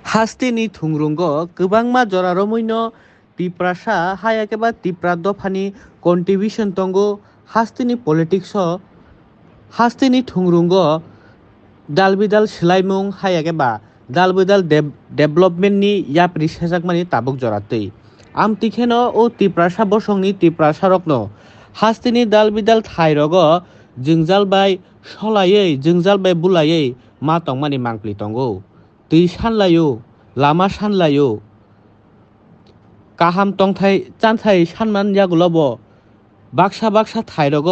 हास्तिनि थुंरुंग गोबांमा जरारमैनो Tiprasa हायाकेबा Tipra दफानि कन्ट्रिबिउशन तंगो हास्तिनि politics हास्तिनि थुंरुंग दालबिदाल सिलाइमुं हायाकेबा दालबिदाल डेभलपमेन्टनि याप्रि सेजाकमानि Tabuk जरातै आमतिखेनो ओ तिप्रासा बसंनि तिप्रासा रकनो हास्तिनि दालबिदाल थाइरग जोंजालबाय सलायै जोंजालबाय बुलायै मा तंमानि मांप्लि तंगो दै सानलायो लामा सानलायो काहाम तंथाय चान्थाय सानमान यागुलब बाक्सा बाक्सा थाइरग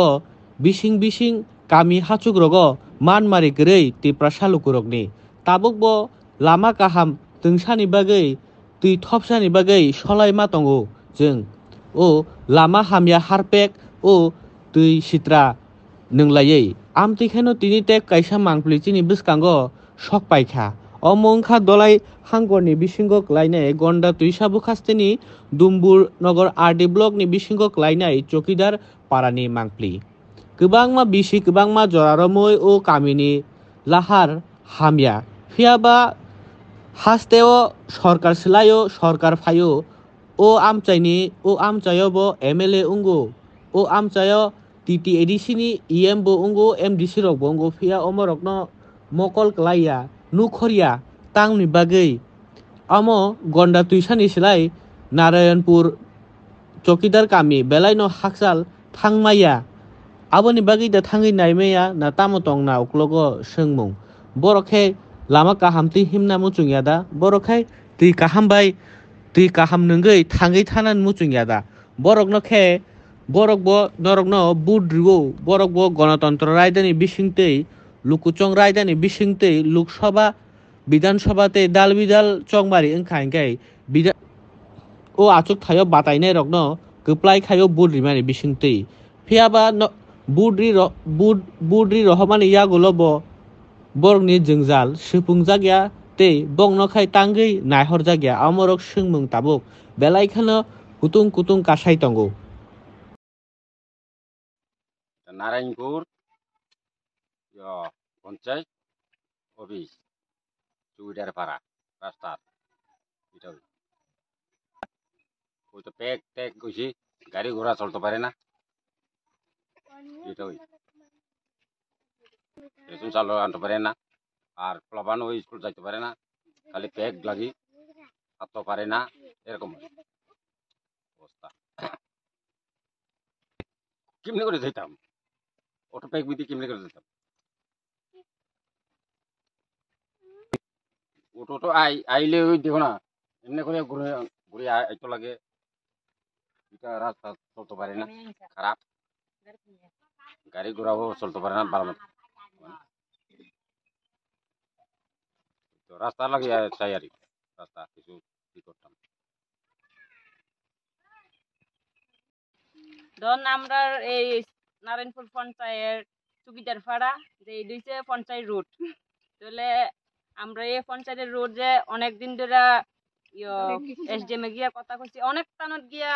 बिसिं बिसिं गामि हाचुग्रग मानमारि गरै तिप्रा सालुकुरगनि ताबुक लामा काहाम दोंसानि बागै दै थपसानि बागै सलाय मा तंगो जों ओ लामा हामिया हारपेक ओ दै सित्रा नोंलायै आमतिखेनो तिनि टेक काइसा मांप्लिचिनि बिस्कांगो सक पाइखा अमंखा दलाय हांगरनि बिसिंगो क्लाइनाय गन्डा तुइसाबु खास्तिनि दुम्बुर नगर आरडि ब्लकनि बिसिंगो क्लाइनाय चौकीदार पारानि मांप्लि गोबांमा बिसि गोबांमा जरारमै ओ कामिनि लाहार हामिया फियाबा हास्तेओ सरकार सिलायो सरकार फायो ओ आमचायो बो एमएलए उंगो ओ आमचायो टीटी एडीसी इएम बो उंगो एमडीसी रक बो उंगो फिया अमरकनो मकल क्लाइया नुखरिया तांनि बागै अमो गन्डा तुइसानि सिलाय नारायणपुर चौकीदार कामी बेलायनो हाकसाल थांमाया आबोनि बागै दा थाङै नायमाया ना तामतंग ना उक्लोगो सोंमुं बरखे लामा काहामति हिमना मुचुंया दा बरखाय दै काहामबाय दै काहाम नोंगै थाङै थानान मुचुंया दा बरकनो खे बरकबो नरकनो बुद्रिवो बरकबो गणतंत्र रायदानि बिसिंतै लुकुचं रायदानि बिसिंतै लोकसभा विधानसभाते दाल बिदाल चंमारि ओंखायनखाय बिदा ओ आचुक थायो बातायनाय रकनो गोप्लाय खायो बुद्रिमानि बिसिंतै फियाबा बुद्रि रहमानि यागुलब बरकनि जोंजाल सुफुं जागिया ते बंनखाय तांगै नायहर जागिया अमरक सोंमुं ताबुक बेलायखानो कुतुं कुतुं कासाय तंगो नारायणपुर पंचायत অফিস চৌকিদার পাড়া রাস্তা এটা ওই তো প্যাক ট্যাক কইছি গাড়ি ঘোড়া চলতে পারে না এটা ওই রেশন চালু আনতে পারে না আর প্লাবানো ওই স্কুল যাইতে পারে না খালি প্যাক লাগি থাকতে পারে না এরকম অবস্থা কেমনি করে যেতাম অটো প্যাক বিধি কেমনি করে যেতাম অটো তো আইলে ওই দেখো না এমনি করে ঘুরে ঘুরে আইতে লাগে এটা রাস্তা চলতে পারে না খারাপ গাড়ি ঘোড়াও চলতে পারে না ভালো মতো তো রাস্তা লাগে চাই আর রাস্তা কিছু কি করতাম ধরুন আমরা এই নারায়ণপুর পঞ্চায়েত চুকিদার পাড়া যে এই দুইছে পঞ্চায়েত রোড তাহলে আমরা এই পঞ্চায়েতের রোড যে অনেক দিন ধরে এসডিএম এ গিয়া কথা কইছি অনেক স্থানত গিয়া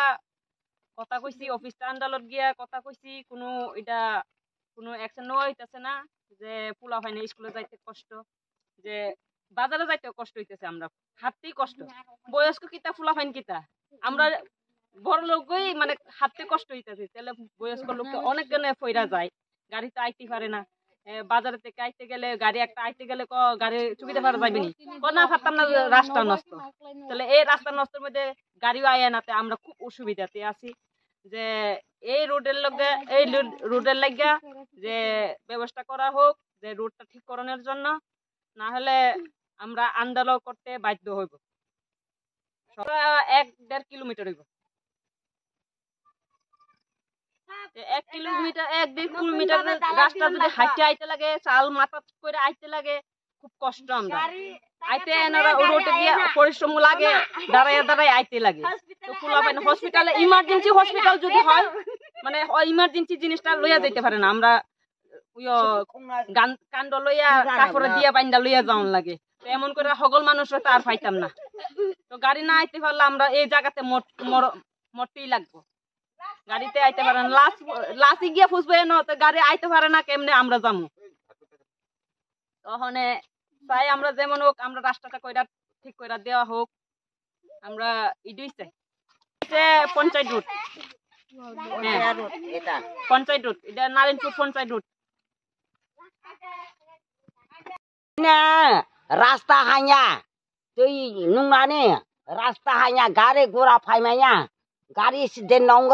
কথা কইছি অফিস আন্দালত গিয়া কথা কইছি কোনো এটা কোনো অ্যাকশন নেওয়া হইতেছে না যে পোলা হয় না স্কুলে যাইতে কষ্ট যে বাজারে যাইতে কষ্ট হইতেছে আমরা হাঁটতেই কষ্ট বয়স্ক কিতা পোলা হয় কিতা আমরা বড় লোকই মানে হাঁটতে কষ্ট হইতেছে তাহলে বয়স্ক লোককে অনেক জনে ফইরা যায় গাড়িতে আইতে পারে না বাজার থেকে আইতে গেলে গাড়ি একটা আইতে গেলে গাড়ি চুকিতে পারা যাবে নি না পারতাম না রাস্তা নষ্ট তাহলে এই রাস্তা নষ্টের মধ্যে গাড়িও আয় নাতে আমরা খুব অসুবিধাতে আছি যে এই রোডের লগে এই রোডের লাগিয়া যে ব্যবস্থা করা হোক যে রোডটা ঠিক করানোর জন্য না হলে আমরা আন্দোলন করতে বাধ্য হইব 1-1.5 কিলোমিটার হইব 1 কিলোমিটার 1-1.5 কিলোমিটার রাস্তা যদি হাইটে আইতে লাগে চাল মাথা করে আইতে লাগে খুব কষ্ট আমরা আইতে এনারা রোডে গিয়ে পরিশ্রম লাগে দাঁড়ায় দাঁড়ায় আইতে লাগে তো ফুলাবাইন হসপিটালে ইমার্জেন্সি হসপিটাল যদি হয় মানে ইমার্জেন্সি জিনিসটা লইয়া যেতে পারে না আমরা কান্ড লইয়া কাপড়ে দিয়া বাইন্দা লইয়া যাওয়ান লাগে তো এমন করে সকল মানুষরা তো আর পাইতাম না তো গাড়ি না আইতে পারলে আমরা এই জায়গাতে মরতেই লাগবো গাড়িতে আইতে পারে না লাসি গিয়ে ফুসবে না তো গাড়ি আইতে পারে না কেমনে আমরা যাবো তখন তাই আমরা যেমন হোক আমরা রাস্তাটা কইরা ঠিক করে দেওয়া হোক আমরা এটাই চাই পঞ্চায়েত রুট পঞ্চায়েত রুট এটা নারায়ণপুর পঞ্চায়েত রুট রাস্তা হাইয়া তুই নুংনানে রাস্তা হাইয়া গাড়ি ঘোড়া ফাইমাইয়া গাড়ি সিদ্ধে নঙ্গ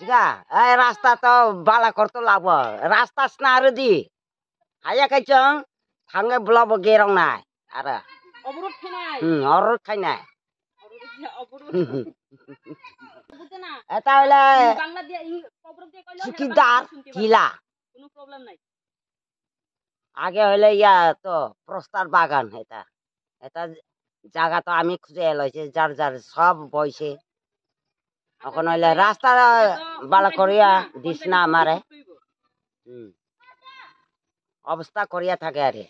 সিগা এই রাস্তা তো বালা করতে লাগব রাস্তা স্নারদি হাইয়া কাইচং থাঙ্গে ব্লব গেরং নাই আর অবরোধ খানায় অরুট খাইনাই অবরোধ বুঝতে না এটা হলে বাংলা দিয়ে অবরোধ দিয়ে কইলো চুকিদার কিলা কোনো প্রবলেম নাই আগে হলে ইয়া তো প্রস্তার বাগান এটা এটা জায়গা তো আমি খুঁজে এলাইছি যার যার সব বইছে এখন হইলে রাস্তা বালা করিয়া দিস না আমারে অবস্থা করিয়া থাকে আরে